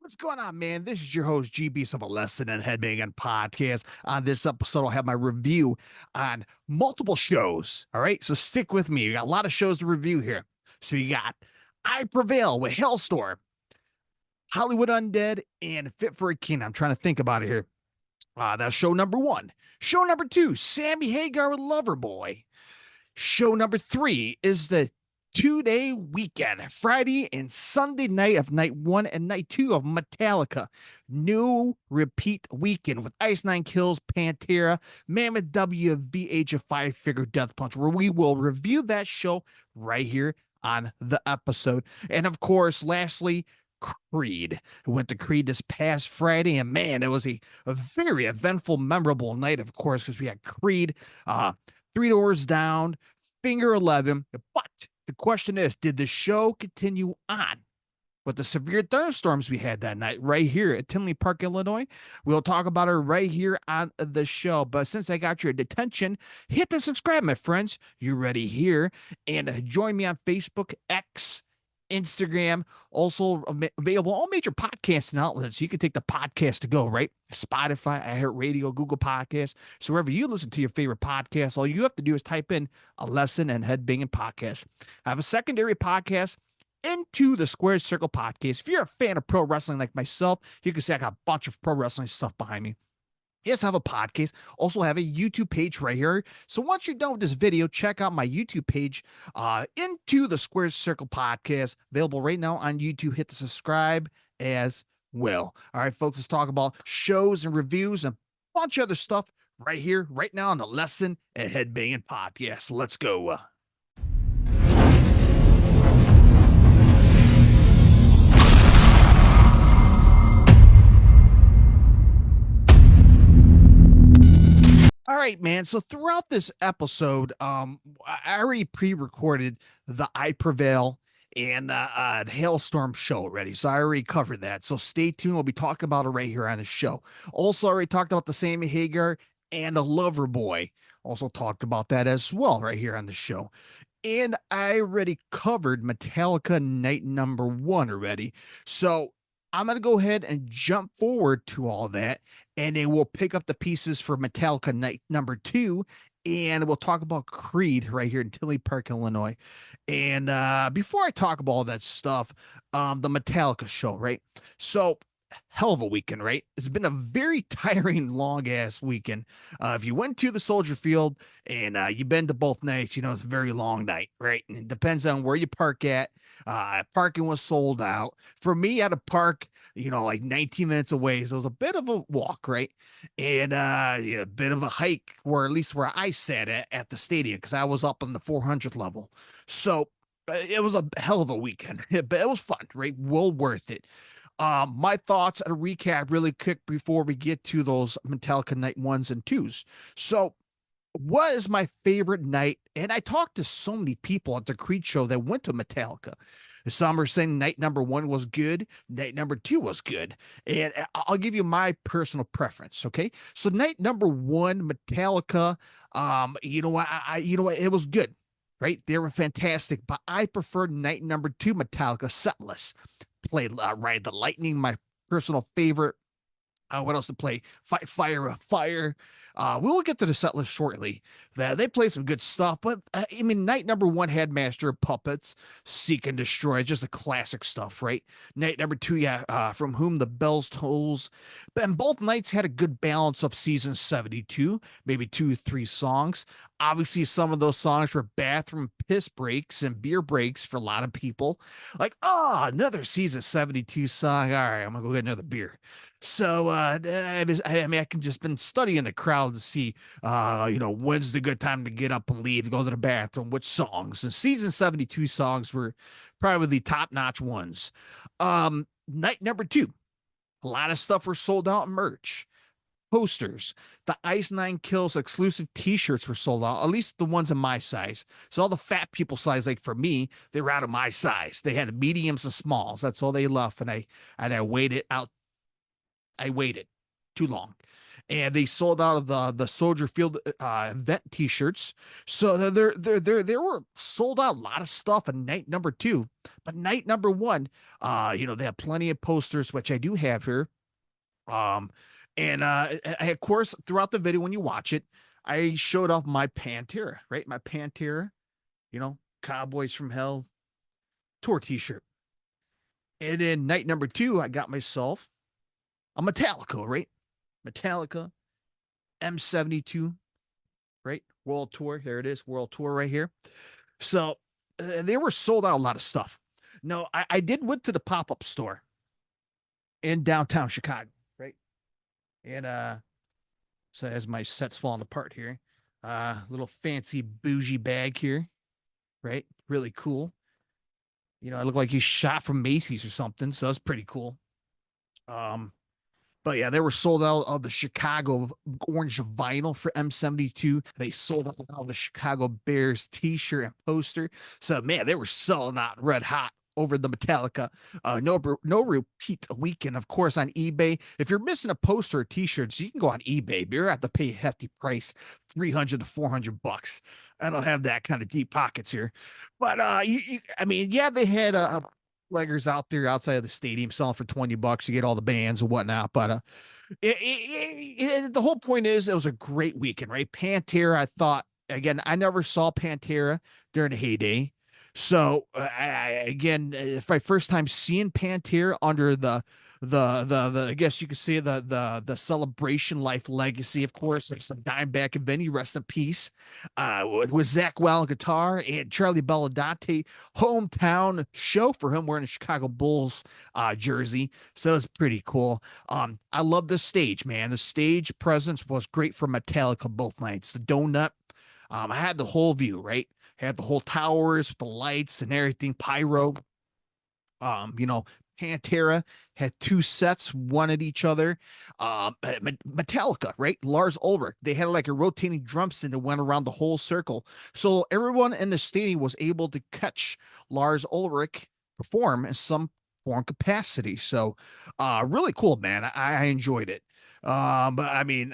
What's going on, man? This is your host, GBEAST of a Lesson In Headbanging Podcast. On this episode, I'll have my review on multiple shows. All right, so stick with me. We got a lot of shows to review here. So you got I Prevail with Halestorm, Hollywood Undead, and Fit for a King. I'm trying to think about it here. That's show number one. Show number two, Sammy Hagar with Loverboy. Show number three is the 2-day weekend, Friday and Sunday night of night one and night two of Metallica. New repeat weekend with Ice Nine Kills, Pantera, Mammoth WVH, a 5-figure death punch, where we will review that show right here on the episode. And of course, lastly, Creed. We went to Creed this past Friday, and man, it was a very eventful, memorable night, of course, because we had Creed, Three Doors Down, Finger 11, but the question is, did the show continue on with the severe thunderstorms we had that night right here at Tinley Park, Illinois? We'll talk about it right here on the show. But since I got your attention, hit the subscribe, my friends. You're ready here. And join me on Facebook, X, Instagram, also available all major podcasting outlets. You can take the podcast to go, right? Spotify, iHeartRadio, Google Podcasts. So wherever you listen to your favorite podcast, all you have to do is type in a Lesson in Headbanging Podcast. I have a secondary podcast, Into the Square Circle Podcast. If you're a fan of pro wrestling like myself, you can see I got a bunch of pro wrestling stuff behind me. Yes, I have a podcast. Also have a YouTube page right here. So once you're done with this video, check out my YouTube page, Into the Square Circle Podcast, available right now on YouTube. Hit the subscribe as well. All right, folks, let's talk about shows and reviews and a bunch of other stuff right here, right now on the Lesson in Headbanging Podcast. Let's go. All right, man. So throughout this episode, I already pre-recorded the I Prevail and the Hailstorm show already. So I already covered that. So stay tuned. We'll be talking about it right here on the show. Also, I already talked about the Sammy Hagar and the Loverboy. Also talked about that as well right here on the show. And I already covered Metallica night number one already. So I'm going to go ahead and jump forward to all that, and then we'll pick up the pieces for Metallica night number two, and we'll talk about Creed right here in Tinley Park, Illinois. And before I talk about all that stuff, the Metallica show, right? So, hell of a weekend, right? It's been a very tiring, long ass weekend. If you went to the Soldier Field and you've been to both nights, you know it's a very long night, right? And it depends on where you park at. Parking was sold out. For me, at a park, you know, like 19 minutes away, so it was a bit of a walk, right? And yeah, a bit of a hike, or at least where I sat at the stadium, because I was up on the 400th level. So it was a hell of a weekend, but it was fun, right? Well worth it. My thoughts and a recap really quick before we get to those Metallica night ones and twos. So, what is my favorite night? And I talked to so many people at the Creed show that went to Metallica. Some are saying night number one was good, night number two was good. And I'll give you my personal preference. Okay. So night number one, Metallica, you know what, you know what, it was good, right? They were fantastic, but I prefer night number two, Metallica setlist. Played Ride the Lightning, my personal favorite. What else to play? Fire. We will get to the set list shortly. They play some good stuff, but I mean, night number one had Master of Puppets, Seek and Destroy, just the classic stuff, right? Night number two, yeah, From Whom the Bells Tolls. And both nights had a good balance of season 72, maybe 2 or 3 songs. Obviously, some of those songs were bathroom piss breaks and beer breaks for a lot of people. Like, another season 72 song. All right, I'm gonna go get another beer. So I mean, I can just been studying the crowd to see, you know, when's the good time to get up and leave, go to the bathroom, which songs. And season 72 songs were probably the top-notch ones. Night number two, a lot of stuff were sold out in merch. Posters, the Ice Nine Kills exclusive t-shirts were sold out, at least the ones in my size. So all the fat people size, like for me, they were out of my size. They had mediums and smalls. That's all they left. And I waited out. I waited too long. and they sold out of the Soldier Field event T-shirts. So they were sold out a lot of stuff on night number 2, but night number 1, they have plenty of posters, which I do have here. And of course, throughout the video when you watch it, I showed off my Pantera, right? My Pantera, Cowboys from Hell tour T-shirt. And then night number 2, I got myself a Metallica, right? Metallica M72, right? World Tour. There it is. World Tour right here. So they were sold out a lot of stuff. No, I did went to the pop-up store in downtown Chicago, right? And so as my set's falling apart here, little fancy bougie bag here, right? Really cool. I look like he's shot from Macy's or something, so that's pretty cool. But yeah, they were sold out of the Chicago orange vinyl for M72. They sold out of the Chicago Bears T-shirt and poster. So man, they were selling out red hot over the Metallica. No repeat weekend, of course, on eBay. If you're missing a poster or T-shirts, you can go on eBay. But you're have to pay a hefty price, $300 to $400. I don't have that kind of deep pockets here, but yeah, they had leggers out there outside of the stadium selling for $20. You get all the bands and whatnot, but the whole point is it was a great weekend, right? Pantera, I thought, again, I never saw Pantera during the heyday. So it's my first time seeing Pantera under the I guess you could say the Celebration Life legacy. Of course, there's some Dimebag and Vinny, rest in peace. With Zach Well on guitar and Charlie BOBWT, hometown show for him wearing a Chicago Bulls jersey. So it's pretty cool. I love the stage, man. The stage presence was great for Metallica both nights. The donut. I had the whole view, right? Had the whole towers with the lights and everything, pyro. Pantera had 2 sets, one at each other. Metallica, right? Lars Ulrich, they had like a rotating drum set that went around the whole circle. So everyone in the stadium was able to catch Lars Ulrich perform in some form capacity. So really cool, man. I enjoyed it. But I mean,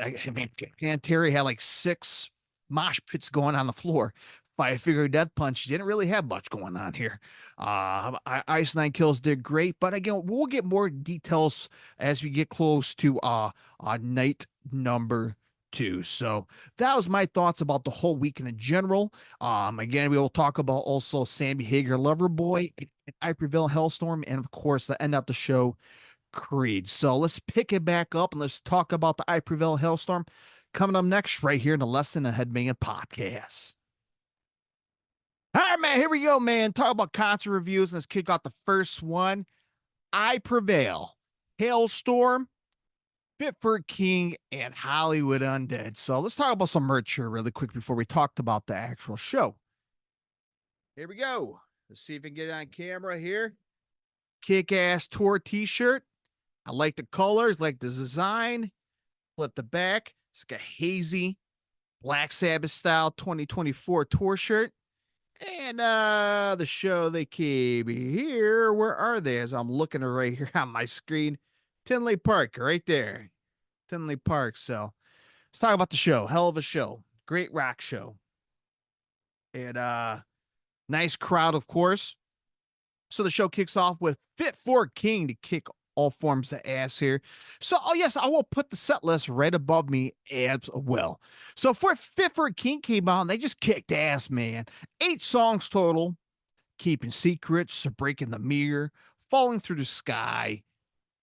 Pantera had like 6 mosh pits going on the floor. Five Finger Death Punch didn't really have much going on here. Ice Nine Kills did great, but again, we'll get more details as we get close to night number 2. So that was my thoughts about the whole weekend in general. Again, we will talk about also Sammy, Hagar, Loverboy, Prevail, Halestorm, and of course the end of the show, Creed. So let's pick it back up and let's talk about the Prevail, Halestorm coming up next right here in the Lesson In Headbanging Podcast. All right, man, here we go, man. Talk about concert reviews. Let's kick off the first one. Prevail, Halestorm, Fit for a King, and Hollywood Undead. So let's talk about some merch here really quick before we talked about the actual show. Here we go. Let's see if we can get it on camera here. Kick-ass tour t-shirt. I like the colors, like the design. Flip the back. It's like a hazy Black Sabbath style 2024 tour shirt. And the show they came here. Where are they? As I'm looking right here on my screen. Tinley Park, right there. Tinley Park. So let's talk about the show. Hell of a show. Great rock show. And nice crowd, of course. So the show kicks off with Fit for a King to kick all forms of ass here. So, yes, I will put the set list right above me as well. So for Fit for a King came out and they just kicked ass, man. 8 songs total. Keeping Secrets, Breaking the Mirror, Falling Through the Sky,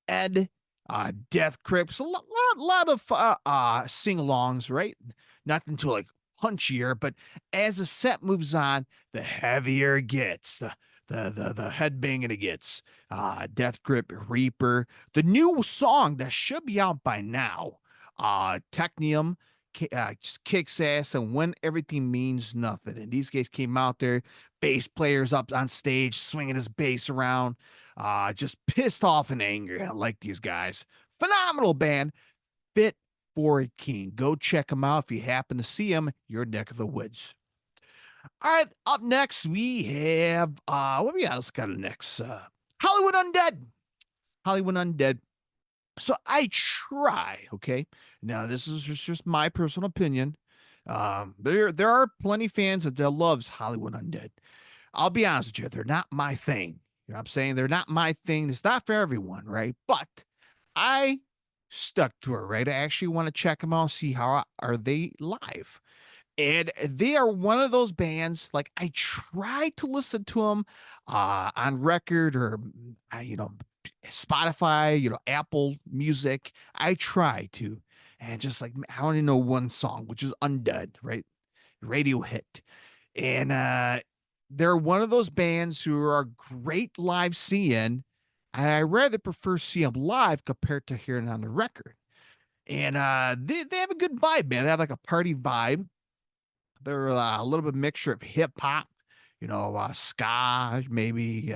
Ed, Death Crypts, a lot of sing-alongs, right? Nothing too like punchier, but as the set moves on, the heavier it gets. The headbanging it gets. Death Grip, Reaper. The new song that should be out by now. Technium just kicks ass, and When Everything Means Nothing. And these guys came out there, bass players up on stage, swinging his bass around, just pissed off and angry. I like these guys. Phenomenal band. Fit for a King. Go check them out if you happen to see them, your neck of the woods. All right, up next we have what we got? Let's go to next. Hollywood Undead. Hollywood Undead. So I try, okay? Now this is just my personal opinion. There are plenty fans that loves Hollywood Undead. I'll be honest with you, they're not my thing. You know what I'm saying? They're not my thing. It's not for everyone, right? But I stuck to it, right? I actually want to check them out, see how are they live. And they are one of those bands, like I try to listen to them on record or, Spotify, Apple Music. I try to. And just like, I only know one song, which is Undead, right? Radio hit. And they're one of those bands who are great live seeing. And I rather prefer see them live compared to hearing it on the record. And they have a good vibe, man. They have like a party vibe. They're a little bit mixture of hip hop, ska, maybe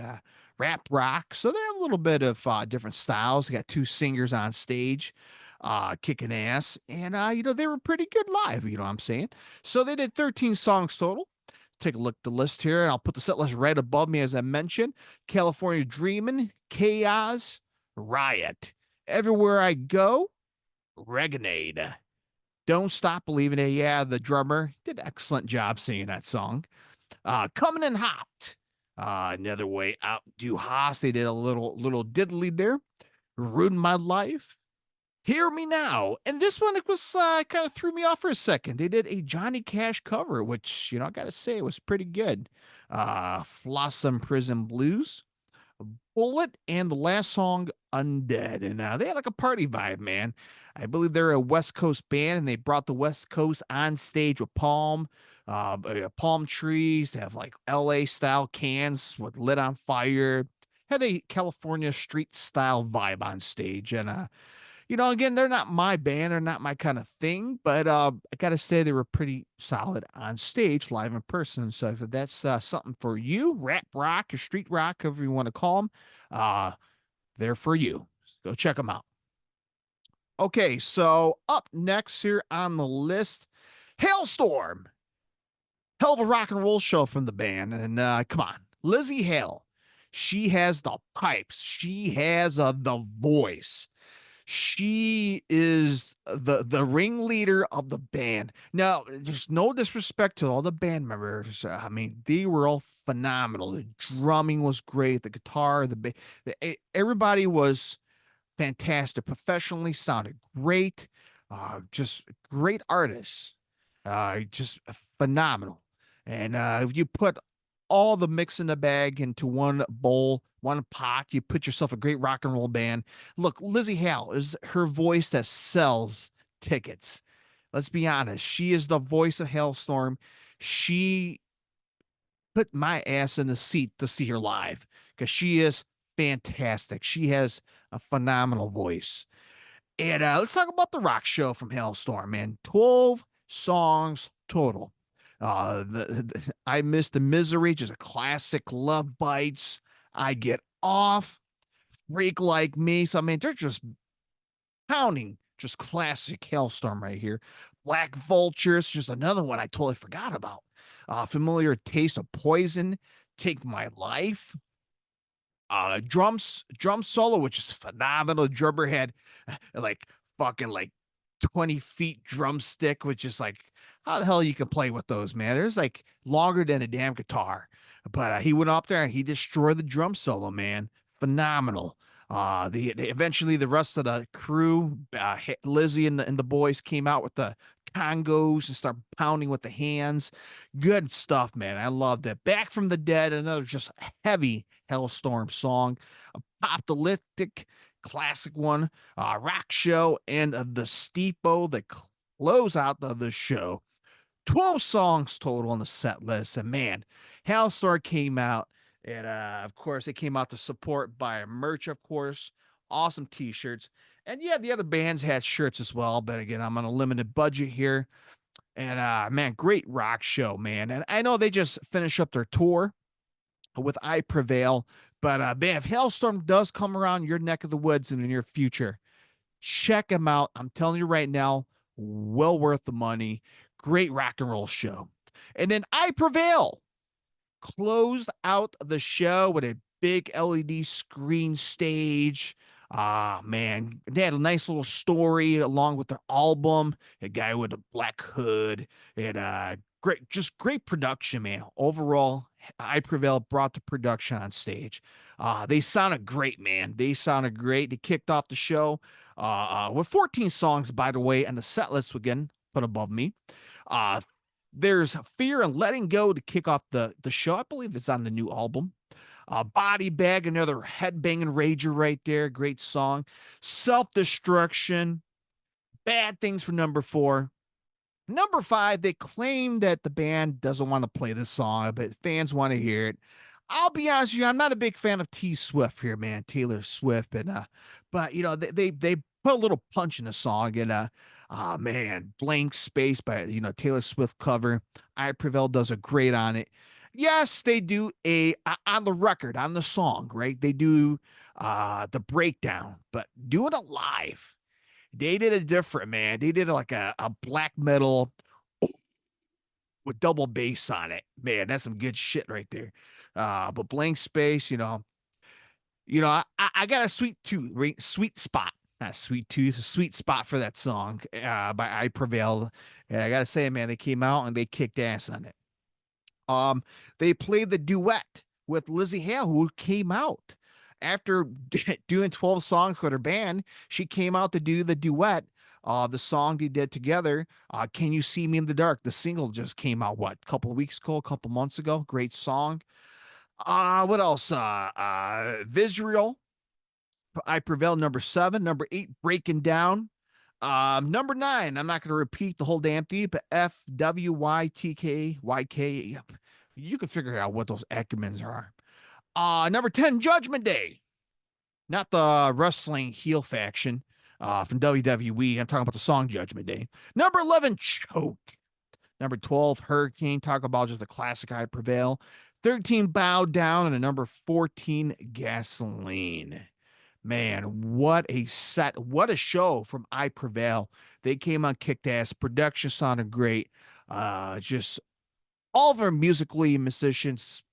rap rock. So they have a little bit of different styles. They got two singers on stage, kicking ass, and they were pretty good live. You know what I'm saying? So they did 13 songs total. Take a look at the list here, and I'll put the set list right above me as I mentioned. California Dreamin', Chaos, Riot. Everywhere I go, Reganade. Don't Stop Believing It. Yeah, the drummer did an excellent job singing that song. Coming in Hot. Another Way Out. Du Haas. They did a little diddly there. Ruin My Life. Hear Me Now. And this one, it was kind of threw me off for a second. They did a Johnny Cash cover, which, I got to say, was pretty good. Flossom Prison Blues. Bullet, and the last song, Undead. And they had like a party vibe, man. I believe they're a West Coast band, and they brought the West Coast on stage with palm trees. They have like LA style cans with lit on fire. Had a California street style vibe on stage. And again, they're not my band, they're not my kind of thing, but I gotta say they were pretty solid on stage, live in person. So if that's something for you, rap rock or street rock, however you want to call them, they're for you. Go check them out. Okay, so up next here on the list, Halestorm. Hell of a rock and roll show from the band, and come on, Lizzie Hale. She has the pipes. She has the voice. She is the ringleader of the band. Now, there's no disrespect to all the band members. I mean, they were all phenomenal. The drumming was great. The guitar, everybody was fantastic. Professionally sounded great. Just great artists. Just phenomenal. And if you put all the mix in the bag into one bowl, one pot, you put yourself a great rock and roll band. Look, Lizzie Hale is her voice that sells tickets. Let's be honest. She is the voice of Halestorm. She put my ass in the seat to see her live because she is fantastic. She has a phenomenal voice. And let's talk about the rock show from Halestorm, man. 12 songs total. I Missed the Misery, just a classic. Love Bites. I Get Off. Freak Like Me. So, I mean, they're just pounding, just classic Halestorm right here. Black Vultures, just another one I totally forgot about. Familiar Taste of Poison. Take My Life. Drum solo, which is phenomenal. Drummer had like fucking like 20 feet drumstick, which is like, how the hell you can play with those, man? There's like longer than a damn guitar. But he went up there and he destroyed the drum solo, man. Phenomenal. Eventually the rest of the crew, Lizzie and the boys came out with the congos and start pounding with the hands. Good stuff, man. I loved it. Back from the Dead, another just heavy Halestorm song. Apocalyptic classic one, rock show, and the Steepo that close out of the show. 12 songs total on the set list. And man, Halestorm came out, and of course, they came out to support by merch, of course. Awesome t-shirts. And yeah, the other bands had shirts as well. But again, I'm on a limited budget here. And man, great rock show, man. And I know they just finished up their tour with I Prevail. But man, if Halestorm does come around your neck of the woods in the near future, check them out. I'm telling you right now, well worth the money. Great rock and roll show. And then I Prevail closed out the show with a big LED screen stage. Ah, man, they had a nice little story along with their album. A guy with a black hood and great, just great production, man. Overall, I Prevail brought the production on stage. They sounded great, man. They sounded great. They kicked off the show with 14 songs, by the way, and the set list again put above me. Uh, there's Fear and Letting Go to kick off the show. I believe it's on the new album. Body Bag, another headbanging rager right there. Great song. Self Destruction. Bad Things for number 4. Number 5, they claim that the band doesn't want to play this song, but fans want to hear it. I'll be honest with you, I'm not a big fan of T Swift here, man. Taylor Swift, but you know, they put a little punch in the song, and man, Blank Space by Taylor Swift cover. I Prevail does a great on it. Yes, they do a on the record, on the song, right? They do the breakdown, but doing it live. They did it different, man. They did like a black metal with double bass on it. Man, that's some good shit right there. But Blank Space, I got a sweet tooth, right? Sweet spot. Not sweet tooth, a sweet spot for that song by I Prevail. And I gotta say, man, they came out and they kicked ass on it. They played the duet with Lizzie Hale, who came out after doing 12 songs with her band. She came out to do the duet. The song they did together, Can You See Me in the Dark? The single just came out, a couple of weeks ago, a couple months ago. Great song. What else? Visual, I Prevail, number 7. Number 8, Breaking Down. Number 9, I'm not going to repeat the whole damn thing, but FWYTKYK. You can figure out what those acronyms are. Number 10, Judgment Day. Not the wrestling heel faction from WWE. I'm talking about the song Judgment Day. Number 11, Choke. Number 12, Hurricane. Talk about just the classic I Prevail. 13, Bow Down. And a number 14, Gasoline. Man, what a set. What a show from I Prevail. They came on kicked ass. Production sounded great. Just all of our musically musicians,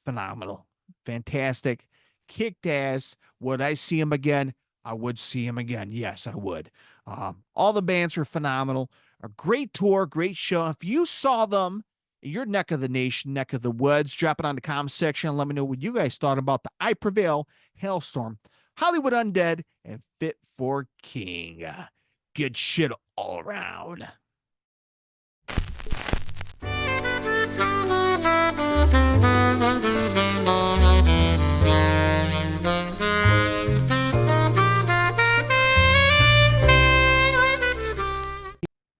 phenomenal. Fantastic. Kicked ass. Would I see him again? I would see him again. Yes, I would. All the bands were phenomenal. A great tour, great show. If you saw them in your neck of the nation, neck of the woods, drop it on the comment section. Let me know what you guys thought about the I Prevail, Halestorm, Hollywood Undead, and Fit for King. Good shit all around.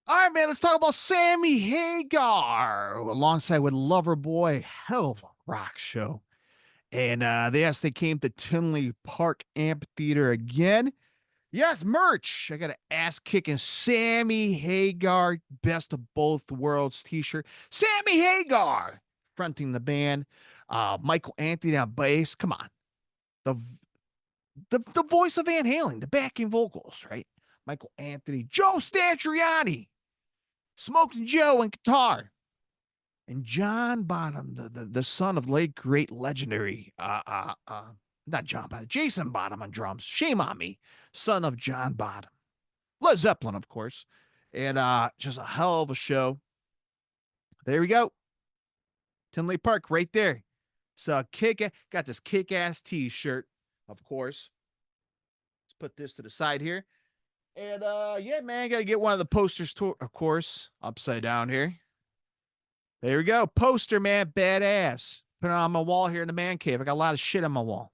All right, man, let's talk about Sammy Hagar alongside with Loverboy. Hell of a rock show. And they came to Tinley Park Amphitheater again. Yes, merch. I got an ass kicking Sammy Hagar Best of Both Worlds t-shirt. Sammy Hagar fronting the band. Michael Anthony on bass. Come on. The voice of Van Halen, the backing vocals, right? Michael Anthony. Joe Satriani. Smoking Joe and guitar. And John Bonham, the son of late great legendary, not John Bonham, Jason Bonham on drums. Shame on me, son of John Bonham. Led Zeppelin, of course. And just a hell of a show. There we go. Tinley Park right there. So got this kick-ass t-shirt, of course. Let's put this to the side here. And yeah, man, gotta get one of the posters, of course, upside down here. There we go. Poster, man. Badass. Put it on my wall here in the man cave. I got a lot of shit on my wall.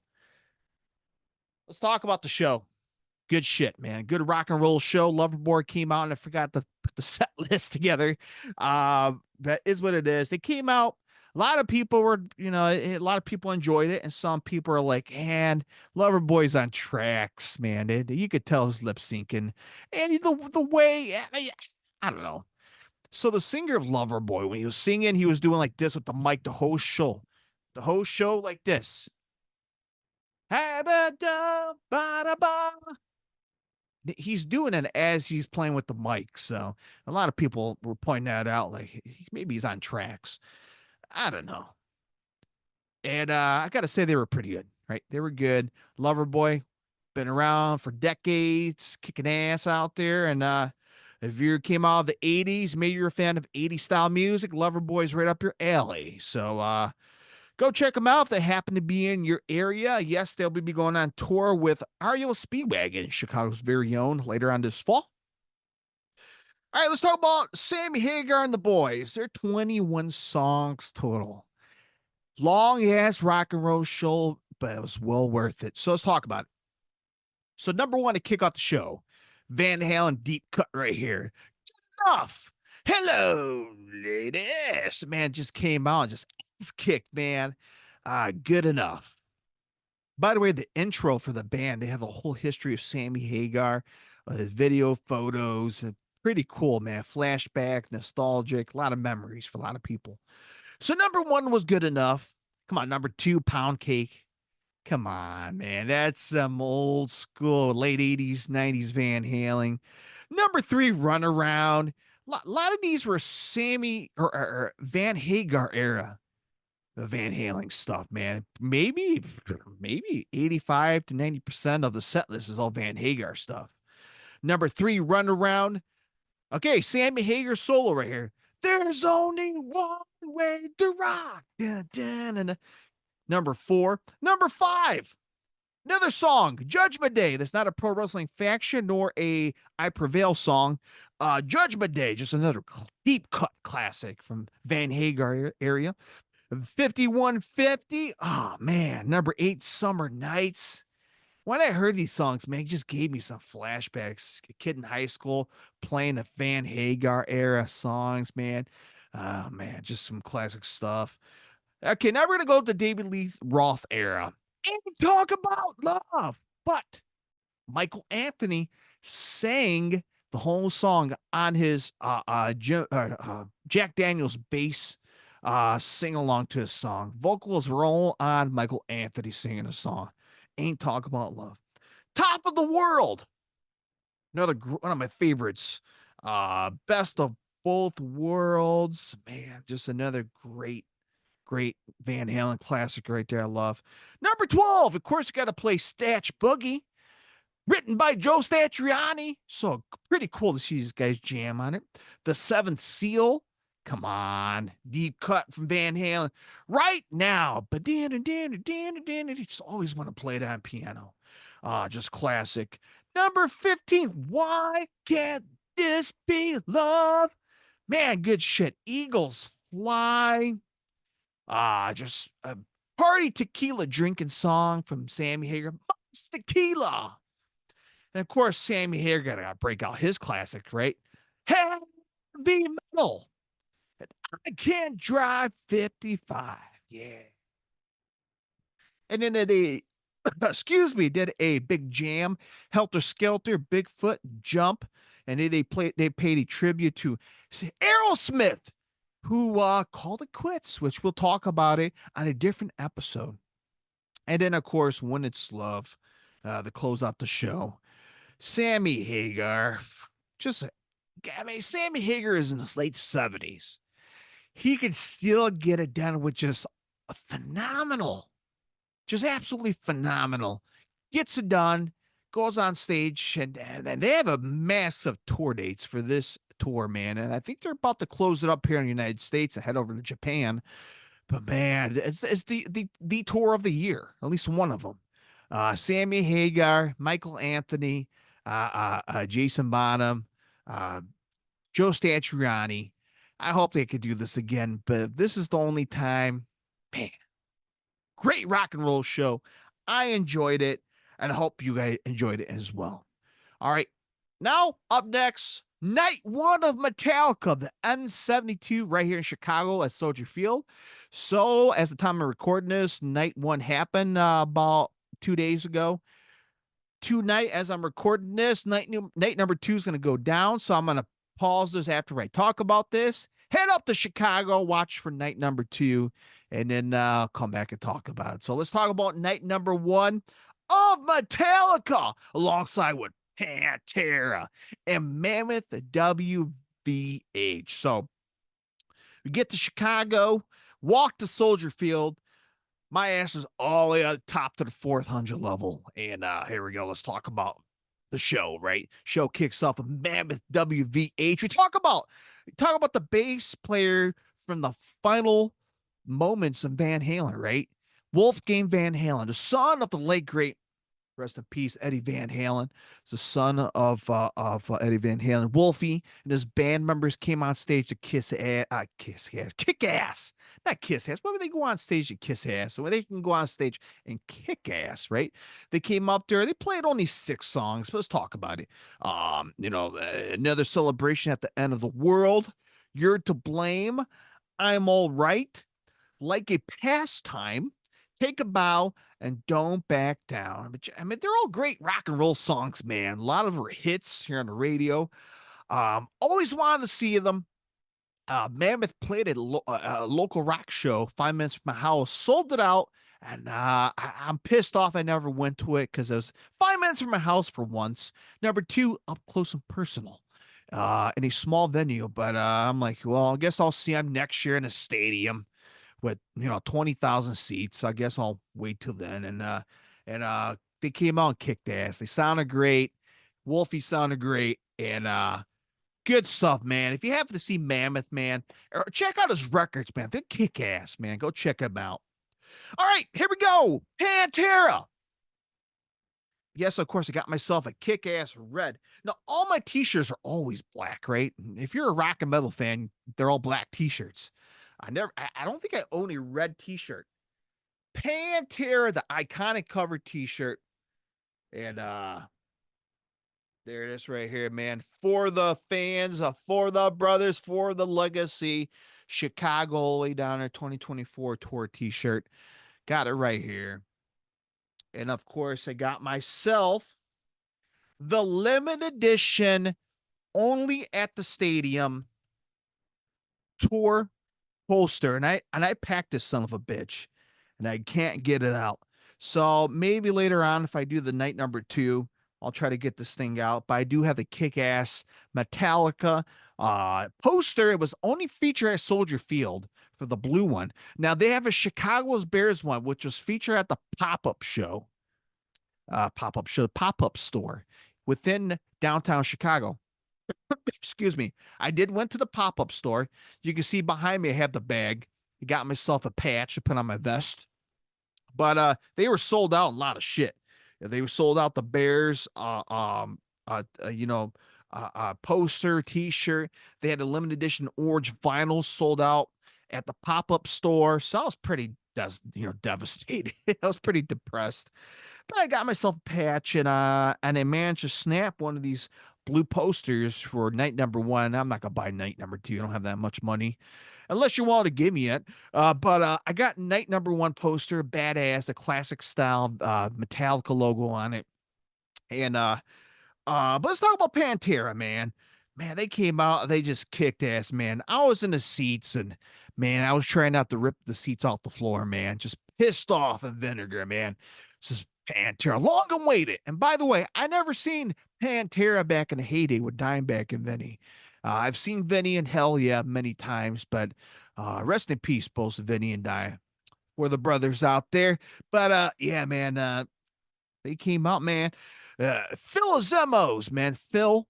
Let's talk about the show. Good shit, man. Good rock and roll show. Loverboy came out and I forgot to put the set list together. That is what it is. They came out. A lot of people were, a lot of people enjoyed it. And some people are like, and Loverboy's on tracks, man. You could tell his lip syncing. And the way, I don't know. So the singer of Loverboy, when he was singing, he was doing like this with the mic, the whole show. The whole show like this. He's doing it as he's playing with the mic. So a lot of people were pointing that out, like maybe he's on tracks. I don't know. And I got to say they were pretty good, right? They were good. Loverboy, been around for decades, kicking ass out there. And if you came out of the 80s, maybe you're a fan of 80s style music, Loverboy's right up your alley. So go check them out if they happen to be in your area. Yes, they'll be going on tour with REO Speedwagon, Chicago's very own, later on this fall. All right, let's talk about Sammy Hagar and the boys. They're 21 songs total. Long ass rock and roll show, but it was well worth it. So let's talk about it. So number one to kick off the show, Van Halen deep cut right here. Enough. Hello, ladies. Man, just came out, just ass kicked, man. Good enough. By the way, the intro for the band, they have a whole history of Sammy Hagar, his video photos, and pretty cool, man. Flashback, nostalgic, a lot of memories for a lot of people. So number one was good enough. Come on, number two, Pound Cake. Come on, man. That's some old school, late 80s, 90s Van Halen. Number three, Run Around. A lot of these were Sammy or Van Hagar era Van Halen stuff, man. Maybe 85 to 90% of the set list is all Van Hagar stuff. Number three, Run Around. Okay, Sammy Hagar solo right here. There's only one way to rock. Dun, dun, dun, dun. Number four. Number five, another song, Judgment Day. That's not a pro wrestling faction nor a I Prevail song. Judgment Day, just another deep cut classic from Van Hagar area. 5150. Oh, man. Number eight, Summer Nights. When I heard these songs, man, it just gave me some flashbacks. A kid in high school playing the Van Hagar era songs, man. Oh, man, just some classic stuff. Okay, now we're going to go to the David Lee Roth era and talk about love. But Michael Anthony sang the whole song on his Jack Daniels bass sing along to his song. Vocals were all on Michael Anthony singing a song. Ain't Talk About Love. Top of the World. Another one of my favorites. Best of Both Worlds. Man, just another great Van Halen classic right there. I love. Number 12, of course, you got to play Statch Boogie, written by Joe Satriani. So pretty cool to see these guys jam on it. The Seventh Seal. Come on. Deep cut from Van Halen. Right now. But just always want to play it on piano. Just classic. Number 15, Why Can't This Be Love? Man, good shit. Eagles Fly. Just a party tequila drinking song from Sammy Hagar. Tequila. And of course, Sammy Hagar got to break out his classic, right? Heavy Metal. I can't drive 55. Yeah. And then they, did a big jam, Helter Skelter, Bigfoot, Jump. And they paid a tribute to Aerosmith, who called it quits, which we'll talk about it on a different episode. And then, of course, When It's Love, to close out the show. Sammy Hagar, Sammy Hagar is in his late 70s. He could still get it done with just a phenomenal, just absolutely phenomenal. Gets it done, goes on stage, and they have a massive tour dates for this tour, man. And I think they're about to close it up here in the United States and head over to Japan. But man, it's the tour of the year, at least one of them. Sammy Hagar, Michael Anthony, Jason Bonham, Joe Satriani. I hope they could do this again, but this is the only time. Man, great rock and roll show. I enjoyed it, and I hope you guys enjoyed it as well. All right, now up next, night one of Metallica, the M72 right here in Chicago at Soldier Field. So as the time of recording this, night one happened about 2 days ago. Tonight, as I'm recording this, night number 2 is going to go down. So I'm going to pause this after I talk about this. Head up to Chicago, watch for night number 2, and then come back and talk about it. So let's talk about night number 1 of Metallica, alongside with Pantera and Mammoth WVH. So we get to Chicago, walk to Soldier Field. My ass is all the way up top to the 400 level. And here we go. Let's talk about the show, right? Show kicks off with Mammoth WVH. We talk about the bass player from the final moments of Van Halen, right? Wolfgang Van Halen, the son of the late great, rest in peace, Eddie Van Halen. It's the son of Eddie Van Halen. Wolfie and his band members came on stage to kick ass, not kiss ass. Why would they go on stage to kiss ass? So they can go on stage and kick ass, right? They came up there. They played only 6 songs, but let's talk about it. Another celebration at the end of the world. You're to blame. I'm all right. Like a pastime. Take a bow and don't back down. But I mean, they're all great rock and roll songs, man. A lot of them are hits here on the radio. Always wanted to see them. Mammoth played at a local rock show 5 minutes from my house, sold it out, and I'm pissed off I never went to it because it was 5 minutes from my house for once. Number two, up close and personal. In a small venue, but I'm like, well, I guess I'll see them next year in a stadium with 20,000 seats. I guess I'll wait till then. And they came out and kicked ass. They sounded great. Wolfie sounded great, and good stuff, man. If you happen to see Mammoth, man, or check out his records, man. They're kick ass, man. Go check them out. All right, here we go. Pantera. Yes, of course, I got myself a kick-ass red. Now, all my t-shirts are always black, right? If you're a rock and metal fan, they're all black t-shirts. I don't think I own a red t-shirt. Pantera, the iconic cover t-shirt. And there it is right here, man. For the fans, for the brothers, for the legacy. Chicago all the way down there, 2024 tour t-shirt. Got it right here. And of course, I got myself the limited edition, only at the stadium tour poster. And I packed this son of a bitch, and I can't get it out. So maybe later on, if I do the night number 2, I'll try to get this thing out. But I do have the kick-ass Metallica poster. It was only featured at Soldier Field for the blue one. Now they have a Chicago's Bears one, which was featured at the pop-up pop-up store within downtown Chicago. Excuse me. I did went to the pop-up store. You can see behind me I have the bag. I got myself a patch to put on my vest. But they were sold out a lot of shit. They were sold out the Bears poster, t-shirt. They had a limited edition orange vinyl sold out at the pop-up store. So I was pretty devastated. I was pretty depressed. But I got myself a patch, and I managed to snap one of these blue posters for night number 1. I'm not gonna buy night number 2. I don't have that much money, unless you want to give me it. But I got night number 1 poster, badass, a classic style Metallica logo on it. And but let's talk about Pantera, man. Man, they came out, they just kicked ass, man. I was in the seats, and man, I was trying not to rip the seats off the floor, man. Just pissed off and vinegar, man. This is Pantera, long awaited. And by the way, I never seen Pantera back in the heyday with Dimebag and Vinny. I've seen Vinny and Hell Yeah many times, but rest in peace, both Vinny and Di. For the brothers out there. But yeah, man, they came out, man. Phil Zemos, man. Phil,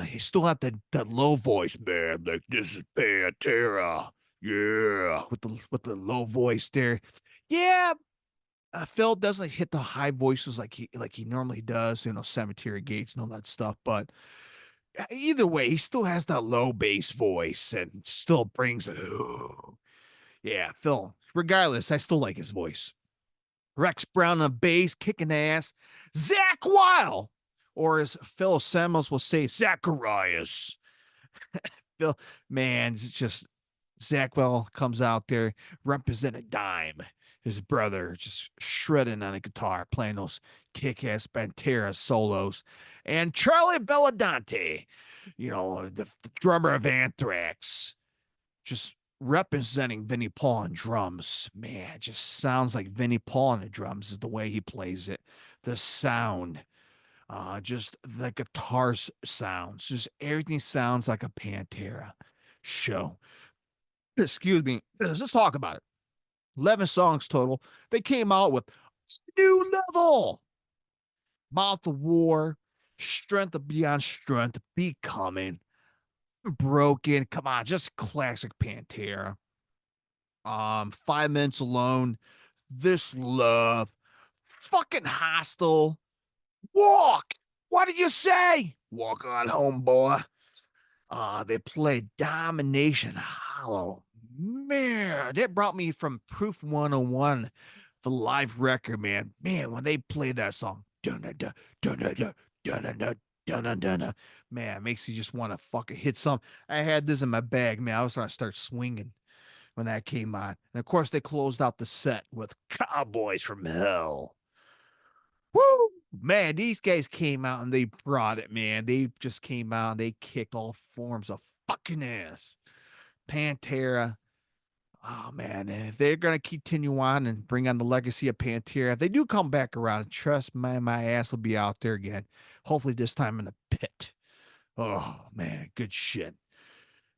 he still had that low voice, man. Like, this is Pantera. Yeah. With the low voice there. Yeah. Phil doesn't hit the high voices like he normally does, Cemetery Gates and all that stuff. But either way, he still has that low bass voice and still brings it. Yeah, Phil. Regardless, I still like his voice. Rex Brown on bass, kicking ass. Zach Weil, or as Phil Semmels will say, Zacharias. Phil, man, it's just Zach Weil comes out there representing Dime, his brother, just shredding on a guitar, playing those kick-ass Pantera solos. And Charlie Belladante, the drummer of Anthrax, just representing Vinnie Paul on drums. Man, it just sounds like Vinnie Paul on the drums is the way he plays it. The sound, just the guitar sounds, just everything sounds like a Pantera show. Excuse me. Let's talk about it. 11 songs total. They came out with New Level, Mouth of War, Strength of Beyond Strength, Becoming, Broken. Come on, just classic Pantera. 5 Minutes Alone, This Love, fucking Hostile, Walk. What did you say? Walk on home, boy. They played Domination Hollow. Man, that brought me from Proof 101, the live record, man. Man, when they played that song, dun-dun-dun, dun-dun-dun, dun-dun-dun, dun-dun-dun, man, it makes you just want to fucking hit some. I had this in my bag, man. I was going to start swinging when that came on. And of course, they closed out the set with Cowboys from Hell. Woo! Man, these guys came out and they brought it, man. They just came out and they kicked all forms of fucking ass. Pantera. Oh, man. If they're going to continue on and bring on the legacy of Pantera, if they do come back around, trust me, my ass will be out there again. Hopefully this time in the pit. Oh, man. Good shit.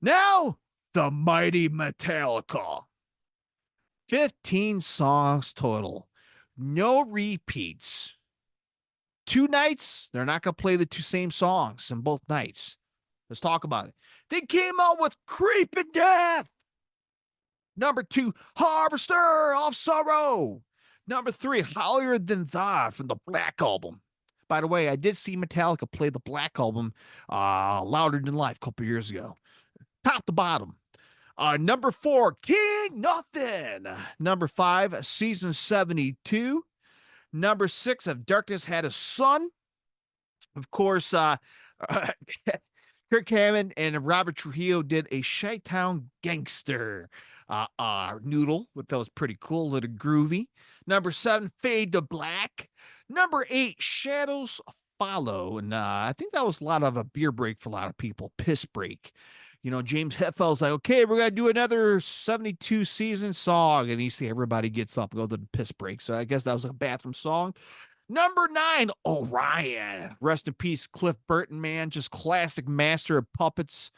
Now, the mighty Metallica. 15 songs total. No repeats. 2 nights, they're not going to play the same songs in both nights. Let's talk about it. They came out with Creeping Death. Number 2, Harvester of Sorrow. Number 3, Holier Than Thou from the Black Album. By the way, I did see Metallica play the Black Album Louder Than Life a couple years ago. Top to bottom. Number 4, King Nothing. Number 5, Season 72. Number 6, If Darkness Had a Son. Of course, Kirk Hammond and Robert Trujillo did a Chi-Town Gangster noodle, which that was pretty cool, a little groovy. Number 7, Fade to Black. Number 8, Shadows Follow. And I think that was a lot of a beer break for a lot of people, piss break. You know, James Hetfield's like, okay, we're going to do another 72 season song. And you see everybody gets up and go to the piss break. So I guess that was a bathroom song. Number 9, Orion. Rest in peace, Cliff Burton, man. Just classic master of puppets.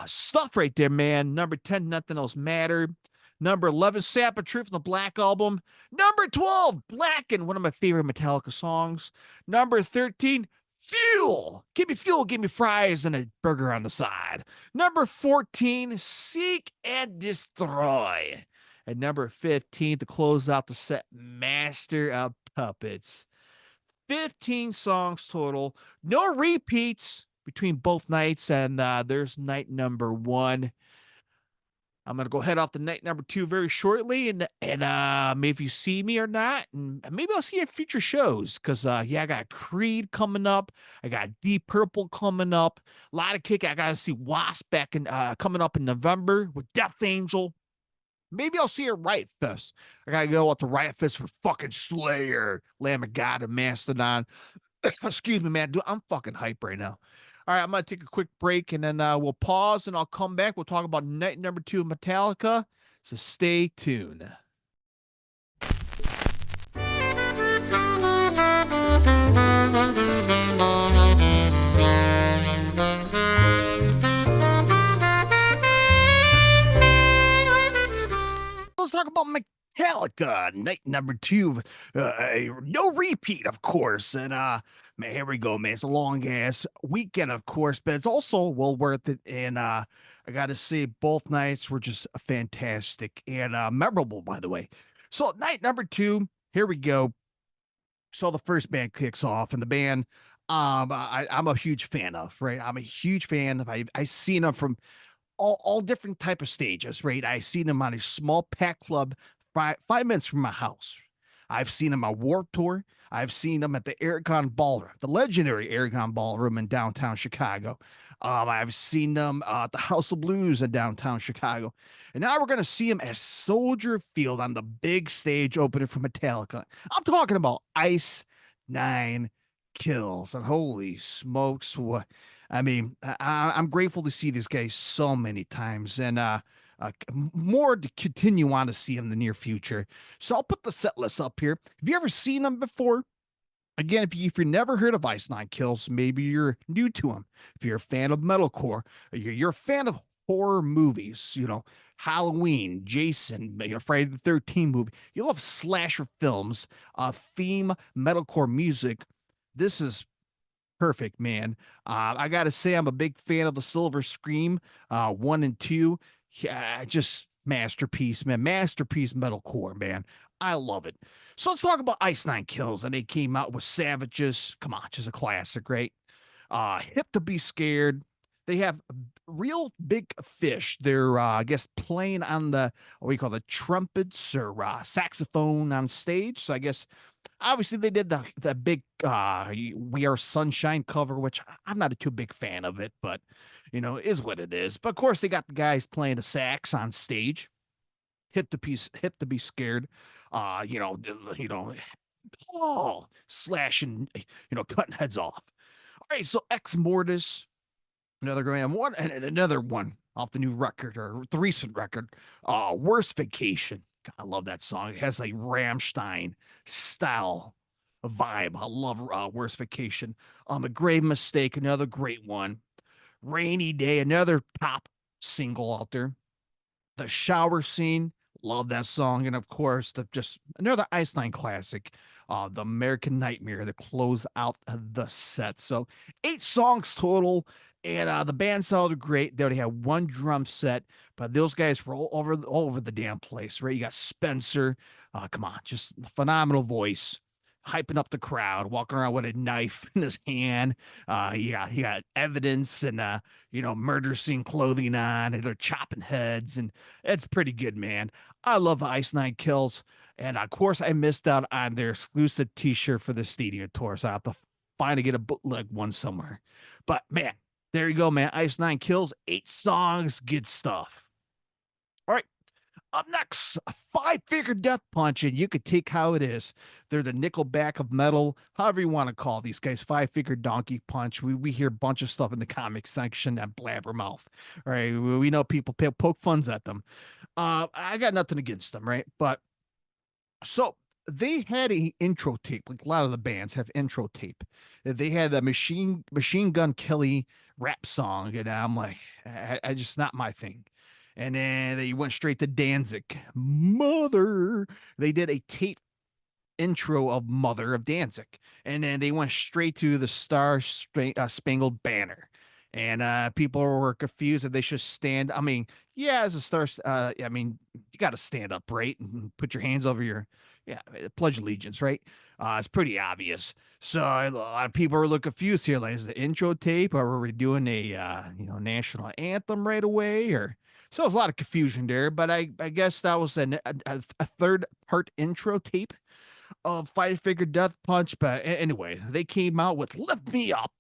Stuff right there, man. Number 10, Nothing Else Mattered. Number 11, Sapper Tree from the Black Album. Number 12, Blackened, one of my favorite Metallica songs. Number 13, Fuel. Give me fuel, give me fries, and a burger on the side. Number 14, Seek and Destroy. And number 15, to close out the set, Master of Puppets. 15 songs total. No repeats between both nights. And there's night number 1. I'm going to go head off to night number 2 very shortly. And maybe if you see me or not, and maybe I'll see you at future shows. Because, yeah, I got Creed coming up. I got Deep Purple coming up. A lot of kick. I got to see Wasp back in, coming up in November with Death Angel. Maybe I'll see her Riot Fest. I got to go out to Riot Fest for fucking Slayer, Lamb of God, and Mastodon. Excuse me, man. Dude, I'm fucking hype right now. All right, I'm going to take a quick break, and then we'll pause, and I'll come back. We'll talk about night number 2 of Metallica, so stay tuned. Let's talk about Metallica, night number 2. No repeat, of course. And man, here we go, man. It's a long ass weekend, of course, but it's also well worth it. And I gotta say, both nights were just fantastic and memorable, by the way. So night number 2, here we go. So the first band kicks off, and the band I'm a huge fan of, right? I'm a huge fan of. I seen them from all different type of stages, right? I seen them on a small pack club 5 minutes from my house. I've seen them on Warped Tour. I've seen them at the Aragon Ballroom, the legendary Aragon Ballroom in downtown Chicago. I've seen them at the House of Blues in downtown Chicago. And now we're going to see them at Soldier Field on the big stage opening for Metallica. I'm talking about Ice 9 Kills. And holy smokes, what? I mean, I'm grateful to see this guy so many times, and more to continue on to see him in the near future. So I'll put the set list up here. Have you ever seen him before? Again, if you've never heard of Ice 9 Kills, maybe you're new to him. If you're a fan of metalcore, you're a fan of horror movies, Halloween, Jason, Friday the 13th movie, you love slasher films, theme metalcore music, this is perfect, man. I gotta say, I'm a big fan of the Silver Scream, 1 and 2. Yeah, just masterpiece, man. Masterpiece metalcore, man. I love it. So let's talk about Ice Nine Kills. And they came out with Savages. Come on, just a classic, right? Hip to Be Scared. They have real big fish. They're, I guess, playing on what do you call the trumpets or saxophone on stage. So I guess obviously they did the big We Are Sunshine cover, which I'm not a too big fan of it, but is what it is. But of course they got the guys playing the sax on stage. Hip to be scared. Uh, you know, you know, slashing, cutting heads off. All right, so Ex Mortis, another grand one, and another one off the new record or the recent record. Worst Vacation. God, I love that song. It has like Rammstein style vibe. I love Worst Vacation. A Grave Mistake, another great one. Rainy Day, another top single out there. The Shower Scene, love that song. And of course, just another Ice Nine classic, The American Nightmare, to close out the set. So 8 songs total. And the band sounded great. They only had one drum set, but those guys were all over the damn place, right? You got Spencer. Come on, just phenomenal voice, hyping up the crowd, walking around with a knife in his hand. Yeah, he got evidence and murder scene clothing on, and they're chopping heads, and it's pretty good, man. I love Ice Nine Kills, and of course, I missed out on their exclusive T-shirt for the stadium tour, so I have to finally get a bootleg one somewhere. But man, there you go, man. Ice Nine Kills, 8 songs, good stuff. All right. Up next, a Five-Finger Death Punch, and you could take how it is. They're the Nickelback of metal, however you want to call these guys. Five-Finger Donkey Punch. We hear a bunch of stuff in the comic section at Blabbermouth. Right? We know people poke funs at them. I got nothing against them, right? But so they had a intro tape, like a lot of the bands have intro tape. They had a Machine Gun Kelly rap song, and I'm like, I just not my thing. And then they went straight to Danzig. Mother. They did a tape intro of Mother of Danzig. And then they went straight to the Spangled Banner. And people were confused that they should stand. I mean, yeah, as a star, I mean, you got to stand up, right? And put your hands over your, yeah, pledge allegiance, right? It's pretty obvious. So a lot of people are a little confused here. Like, is the intro tape, or were we doing a, national anthem right away? Or so there's a lot of confusion there. But I guess that was a third part intro tape of Five-Finger Death Punch. But anyway, they came out with Lift Me Up,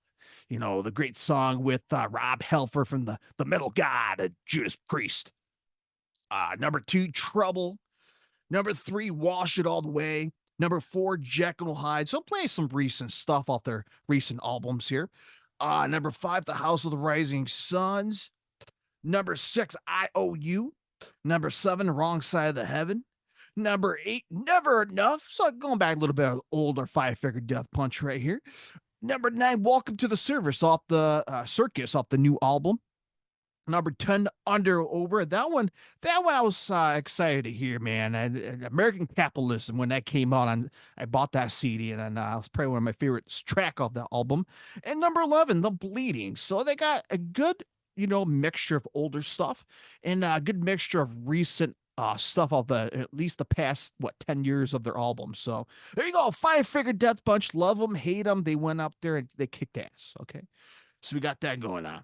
the great song with Rob Halford from the metal god, Judas Priest. Number 2, Trouble. Number 3, Wash It All the Way. Number 4, Jekyll Hyde. So play some recent stuff off their recent albums here. Number 5, The House of the Rising Suns. Number 6, IOU. Number 7, Wrong Side of the Heaven. Number 8, Never Enough. So going back a little bit of older Five-Finger Death Punch right here. Number 9, Welcome to the Service off the Circus off the new album. Number 10, Under Over. That one I was excited to hear, man. American Capitalism, when that came out, I bought that CD, and it was probably one of my favorite track off that album. And number 11, The Bleeding. So they got a good, mixture of older stuff and a good mixture of recent stuff of at least the past 10 years of their albums. So there you go, Five-Finger Death Punch. Love them, hate them. They went up there and they kicked ass. Okay, so we got that going on.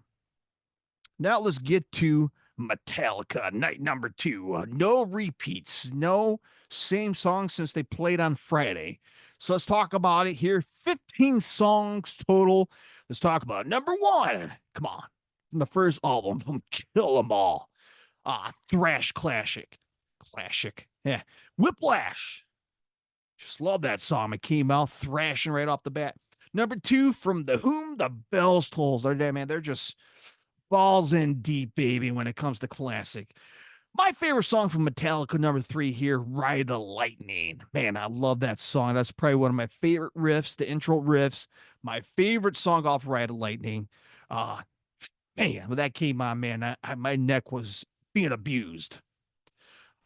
Now let's get to Metallica, night number 2. No repeats, no same song since they played on Friday. So let's talk about it here. 15 songs total. Let's talk about it. Number 1. Come on, from the first album from Kill 'Em All. Thrash classic. Yeah. Whiplash. Just love that song. It came out thrashing right off the bat. Number 2, from The Whom the Bells Tolls. They're just balls in deep, baby, when it comes to classic. My favorite song from Metallica, number 3 here, Ride the Lightning. Man, I love that song. That's probably one of my favorite riffs, the intro riffs. My favorite song off Ride the Lightning. Hey, when that came on, man, my neck was being abused.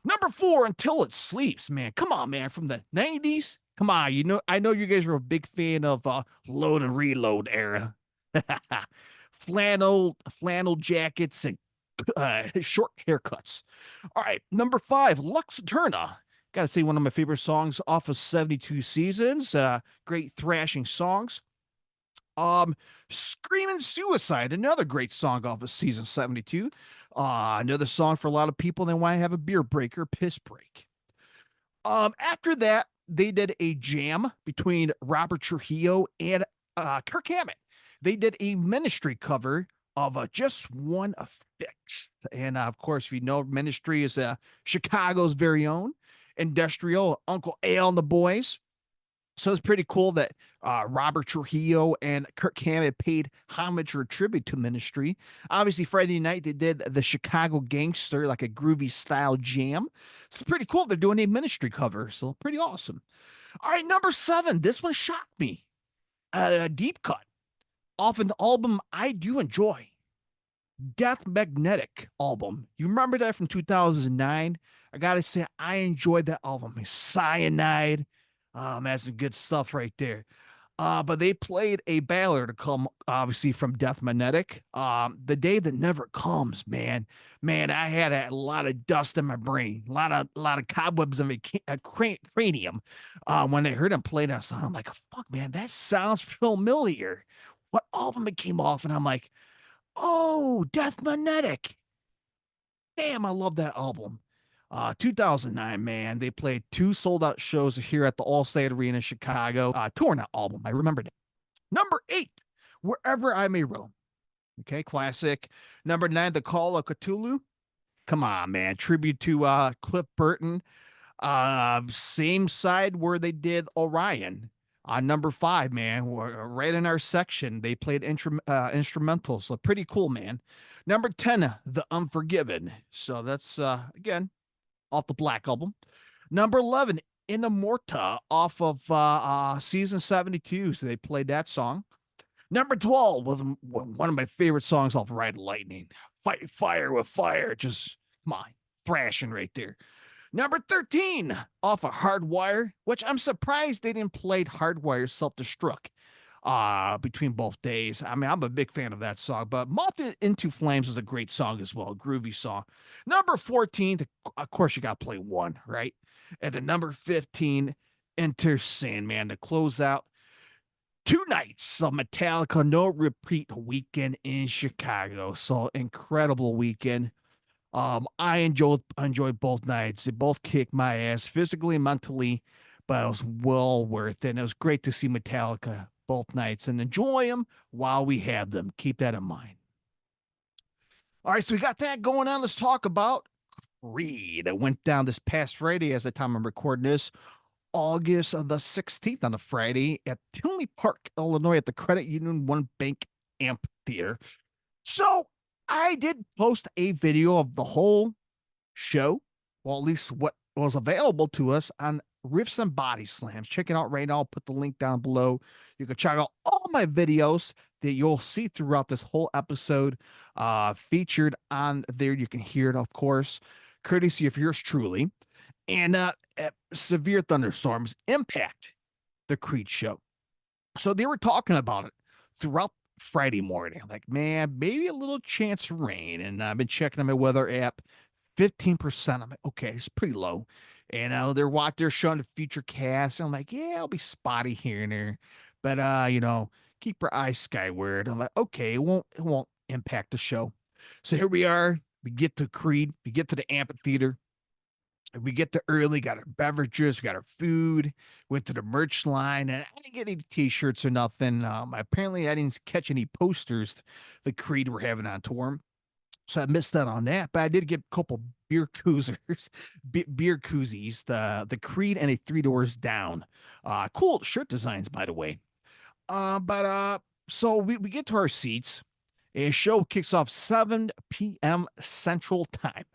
Number 4, Until It Sleeps, man. Come on, man, from the 90s. Come on, I know you guys are a big fan of Load and Reload era. flannel jackets and short haircuts. All right, number 5, Lux Eterna. Gotta say, one of my favorite songs off of 72 Seasons. Great thrashing songs. Screaming Suicide, another great song off of season 72. Another song for a lot of people that want to have a beer break or piss break. After that, they did a jam between Robert Trujillo and Kirk Hammett. They did a Ministry cover of Just One Fix. And of course, if you know, Ministry is Chicago's very own industrial Uncle Al and the boys. So it's pretty cool that Robert Trujillo and Kirk Hammett paid homage or tribute to Ministry. Obviously, Friday night they did the Chicago Gangster, like a groovy style jam. It's pretty cool. They're doing a Ministry cover, so pretty awesome. All right, number 7. This one shocked me. Deep cut off an album I do enjoy. Death Magnetic album. You remember that from 2009? I gotta say, I enjoyed that album. Cyanide. That's some good stuff right there. But they played a ballad to come, obviously, from Death Magnetic. The Day That Never Comes, man. Man, I had a lot of dust in my brain, a lot of cobwebs in my cranium. When I heard him play that song, I'm like, fuck, man, that sounds familiar. What album it came off? And I'm like, oh, Death Magnetic. Damn, I love that album. 2009, man. They played 2 sold-out shows here at the Allstate Arena in Chicago. Torn out album. I remembered it. Number 8, Wherever I May Roam. Okay, classic. Number 9, The Call of Cthulhu. Come on, man. Tribute to Cliff Burton. Same side where they did Orion. Number 5, man, right in our section, they played instrumentals. So pretty cool, man. Number 10, The Unforgiven. So that's, again, off the Black Album. Number 11, In Immorta, off of season 72. So they played that song. Number 12 was one of my favorite songs off Ride Lightning. Fight Fire with Fire. Just, come on, thrashing right there. Number 13, off of Hardwire, which I'm surprised they didn't play Hardwire Self-Destruct between both days. I mean, I'm a big fan of that song, but Moth Into Flames is a great song as well, a groovy song. Number 14, of course, you got to play One, right? And at number 15, Enter Sandman to close out 2 nights of Metallica No Repeat weekend in Chicago. So incredible weekend. I enjoyed both nights. They both kicked my ass physically and mentally, but it was well worth it. And it was great to see Metallica both nights and enjoy them while we have them. Keep that in mind. All right, so we got that going on. Let's talk about Creed. It went down this past Friday as the time I'm recording this, August the 16th on a Friday at Tinley Park, Illinois at the Credit Union One Bank Amphitheater. So I did post a video of the whole show, well, at least what was available to us on Riffs and Body Slams. Check it out right now. I'll put the link down below. You can check out all my videos that you'll see throughout this whole episode featured on there. You can hear it, of course, courtesy of yours truly. And severe thunderstorms impact the Creed show. So they were talking about it throughout Friday morning. I'm like, man, maybe a little chance of rain. And I've been checking on my weather app, 15%. I'm like, okay, it's pretty low. And they're showing the future cast. And I'm like, yeah, I'll be spotty here and there. But keep your eyes skyward. I'm like, okay, it won't impact the show. So here we are. We get to Creed, we get to the amphitheater. We get there early, got our beverages, we got our food, went to the merch line, and I didn't get any t-shirts or nothing. Apparently I didn't catch any posters the Creed were having on tour. So I missed out on that, but I did get a couple beer koozies, the Creed and a 3 Doors Down. Cool shirt designs, by the way. So we get to our seats. A show kicks off 7 p.m. Central Time.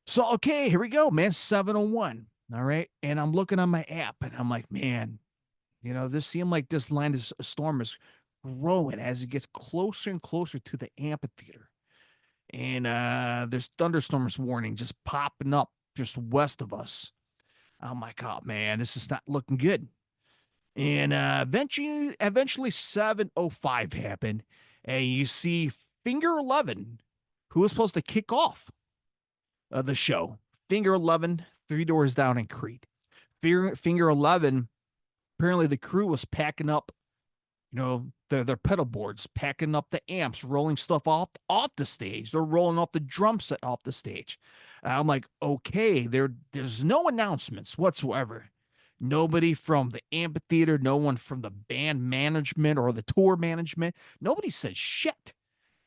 So, okay, here we go, man, 7:01. All right. And I'm looking on my app and I'm like, man, this seemed like storm is growing as it gets closer and closer to the amphitheater. and there's thunderstorms warning just popping up just west of us. I'm like, oh man, this is not looking good. And eventually 7:05 happened, and you see Finger 11, who was supposed to kick off the show. Finger 11, Three Doors Down in Creed. Finger 11, apparently the crew was packing up, their pedal boards, packing up the amps, rolling stuff off the stage. They're rolling off the drum set off the stage. I'm like, okay, there's no announcements whatsoever. Nobody from the amphitheater, no one from the band management or the tour management. Nobody said shit.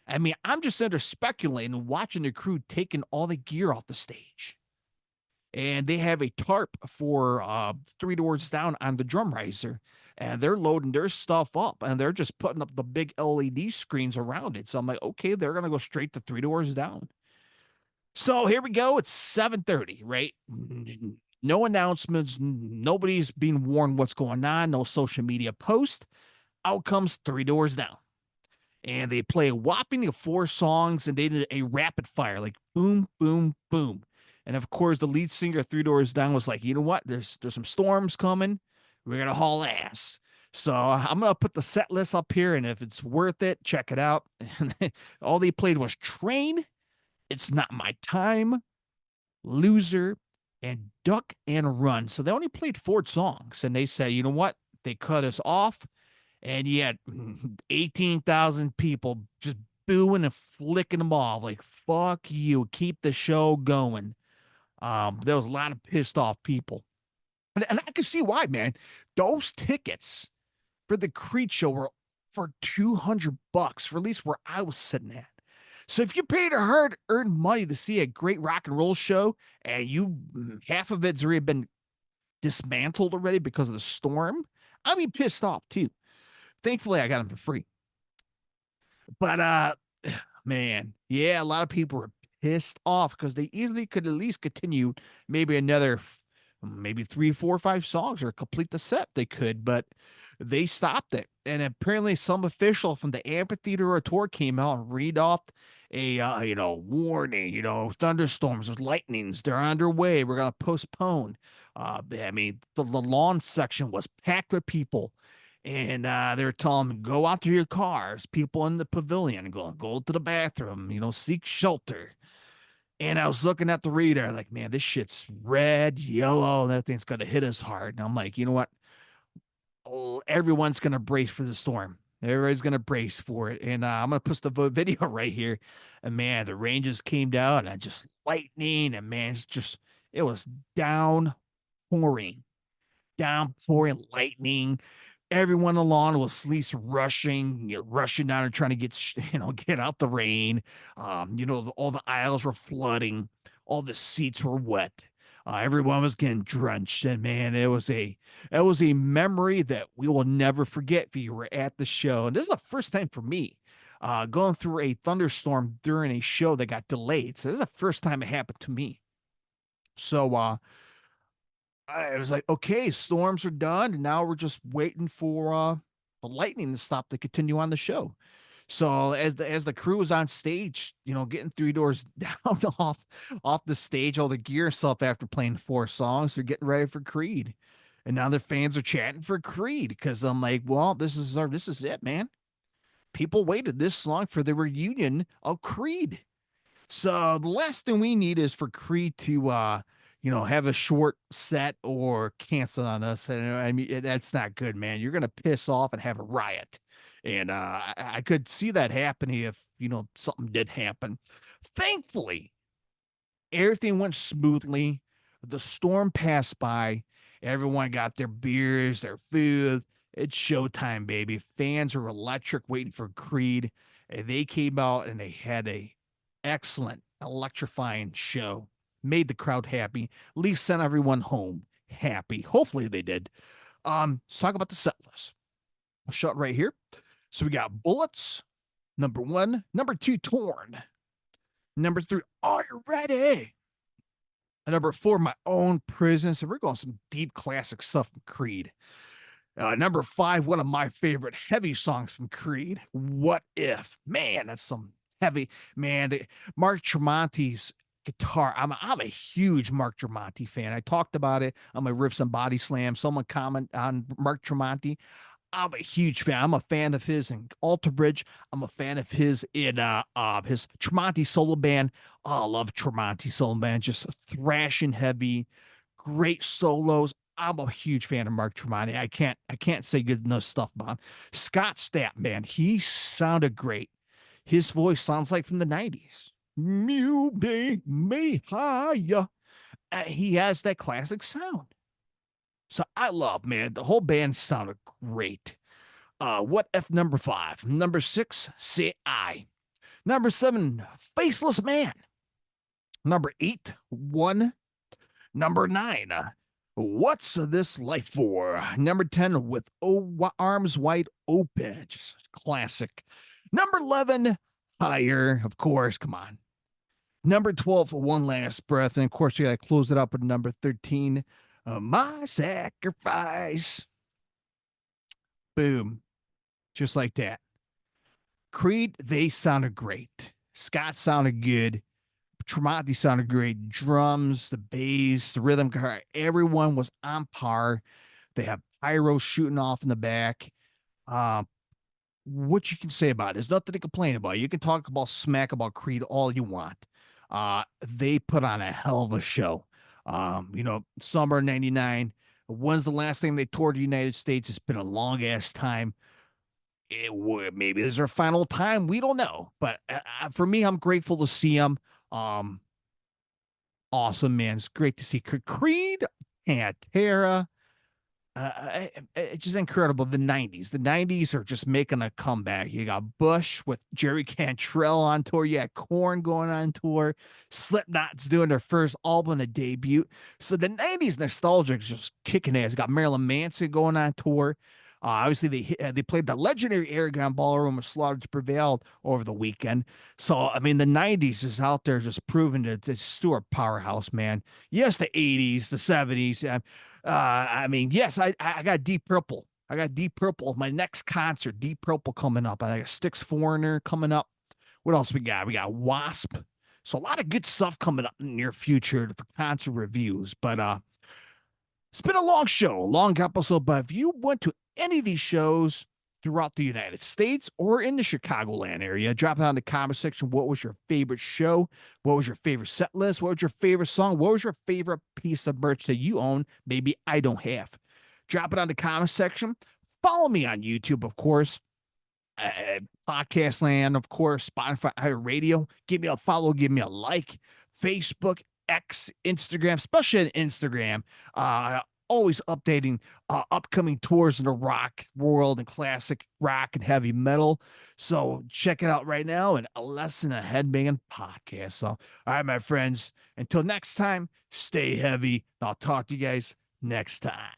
I mean, I'm just under speculating, watching the crew taking all the gear off the stage. And they have a tarp for Three Doors Down on the drum riser, and they're loading their stuff up, and they're just putting up the big LED screens around it. So I'm like, okay, they're gonna go straight to Three Doors Down. So here we go. It's 7:30, right? No announcements. Nobody's being warned what's going on. No social media post. Out comes Three Doors Down. And they play a whopping of 4 songs, and they did a rapid fire, like boom, boom, boom. And of course, the lead singer of Three Doors Down was like, you know what? There's some storms coming. We're gonna haul ass. So I'm gonna put the set list up here, and if it's worth it, check it out. And all they played was Train, It's Not My Time, Loser, and Duck and Run. So they only played 4 songs, and they said, you know what? They cut us off, and you had 18,000 people just booing and flicking them off, like, fuck you, keep the show going. There was a lot of pissed off people. And I can see why, man. Those tickets for the Creed show were for $200 for at least where I was sitting at. So if you paid a hard earned money to see a great rock and roll show, and half of it's already been dismantled already because of the storm, I'd be pissed off too. Thankfully, I got them for free. But man, yeah, a lot of people were pissed off because they easily could at least continue maybe another, maybe 3, 4, 5 songs or complete the set. They could, but they stopped it. And apparently, some official from the amphitheater or tour came out and read off a warning. Thunderstorms, there's lightnings, they're underway. We're gonna postpone. I mean, the lawn section was packed with people. And they're telling them, go out to your cars. People in the pavilion go to the bathroom, seek shelter. And I was looking at the radar like, man, this shit's red, yellow. That thing's going to hit us hard. And I'm like, you know what? Oh, everyone's going to brace for the storm. Everybody's going to brace for it. And I'm going to post the video right here. And man, the rain just came down and just lightning. And man, it was downpouring lightning. Everyone along was at least rushing down and trying to get out the rain. All the aisles were flooding, all the seats were wet. Everyone was getting drenched, and man, it was a memory that we will never forget. If you were at the show, and this is the first time for me going through a thunderstorm during a show that got delayed. So this is the first time it happened to me. So I was like, okay, storms are done, and now we're just waiting for the lightning to stop to continue on the show. So as the crew was on stage, getting Three Doors Down off the stage, all the gear stuff after playing 4 songs, they're getting ready for Creed, and now the fans are chatting for Creed because I'm like, well, this is it, man. People waited this long for the reunion of Creed. So the last thing we need is for Creed to have a short set or cancel on us. And I mean, that's not good, man. You're gonna piss off and have a riot. And I could see that happening if something did happen. Thankfully, everything went smoothly. The storm passed by. Everyone got their beers, their food. It's showtime, baby. Fans are electric, waiting for Creed. And they came out and they had a excellent, electrifying show. Made the crowd happy. At least sent everyone home happy. Hopefully they did. Let's talk about the set list. I'll show it right here. So we got Bullets, number 1. Number 2, Torn. Number 3, Are You Ready? And number 4, My Own Prison. So we're going some deep classic stuff from Creed. Number 5, one of my favorite heavy songs from Creed, What If? Man, that's some heavy, man. Mark Tremonti's guitar. I'm a huge Mark Tremonti fan. I talked about it on my Riffs and Body Slam. Someone comment on Mark Tremonti. I'm a huge fan. I'm a fan of his in Alter Bridge. I'm a fan of his in his Tremonti solo band. Oh, I love Tremonti solo band. Just thrashing heavy, great solos. I'm a huge fan of Mark Tremonti. I can't say good enough stuff about him. Scott Stapp, man, he sounded great. His voice sounds like from the 90s. You make me higher. He has that classic sound. So I love, man, the whole band sounded great. What F number 5? Number 6, Say I. Number 7, Faceless Man. Number 8, One. Number 9, What's This Life For? Number 10, With Arms Wide Open. Just classic. Number 11, Higher. Of course, come on. Number 12, One Last Breath. And of course, you got to close it up with number 13, My Sacrifice. Boom. Just like that. Creed, they sounded great. Scott sounded good. Tremonti sounded great. Drums, the bass, the rhythm guitar, everyone was on par. They have pyro shooting off in the back. What you can say about it? There's nothing to complain about. You can talk about smack about Creed all you want. They put on a hell of a show. Summer '99. When's the last time they toured the United States? It's been a long ass time. Maybe this is their final time. We don't know. But for me, I'm grateful to see them. Awesome, man. It's great to see Creed, Pantera. It's just incredible. The 90s are just making a comeback. You got Bush with Jerry Cantrell on tour. You got Korn going on tour. Slipknot's doing their first album, a debut. So the 90s nostalgia is just kicking ass. You got Marilyn Manson going on tour. Obviously, they played the legendary Aragon Ballroom of Slaughter to Prevail over the weekend. So, I mean, the 90s is out there just proving that it's Stuart powerhouse, man. Yes, the 80s, the 70s. Yes, I got Deep Purple. I got Deep Purple. My next concert, Deep Purple coming up. I got Styx Foreigner coming up. What else we got? We got Wasp. So a lot of good stuff coming up in the near future for concert reviews. But it's been a long show, a long episode. But if you went to any of these shows throughout the United States or in the Chicagoland area, drop it down in the comment section. What was your favorite show? What was your favorite set list? What was your favorite song? What was your favorite piece of merch that you own? Maybe I don't have. Drop it on the comment section. Follow me on YouTube, of course. Podcast Land, of course, Spotify, Radio. Give me a follow, give me a like. Facebook, X, Instagram, especially on Instagram. Always updating upcoming tours in the rock world and classic rock and heavy metal. So check it out right now and a Lesson in Headbanging Podcast. So, all right, my friends, until next time, stay heavy. I'll talk to you guys next time.